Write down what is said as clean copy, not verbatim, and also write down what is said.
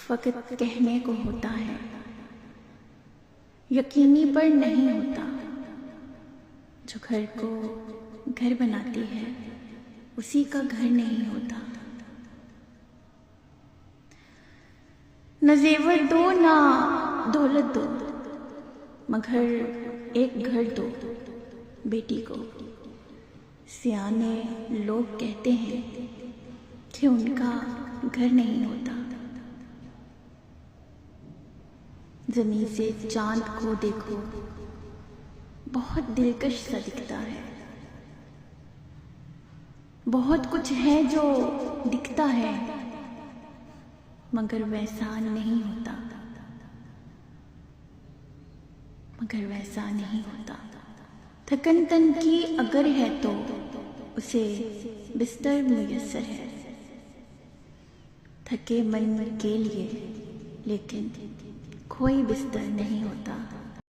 फकत कहने को होता है, यकीनी पर नहीं होता। जो घर को घर बनाती है उसी का घर नहीं होता। न जेवर दो ना दौलत दो, मगर एक घर दो बेटी को। सियाने लोग कहते हैं कि उनका घर नहीं होता। ज़मीन से चांद को देखो, बहुत दिलकश सा दिखता है। बहुत कुछ है जो दिखता है मगर वैसा नहीं होता, मगर वैसा नहीं होता। थकन तन की अगर है तो उसे बिस्तर मुयस्सर है, थके मन के लिए लेकिन कोई बिस्तर नहीं होता।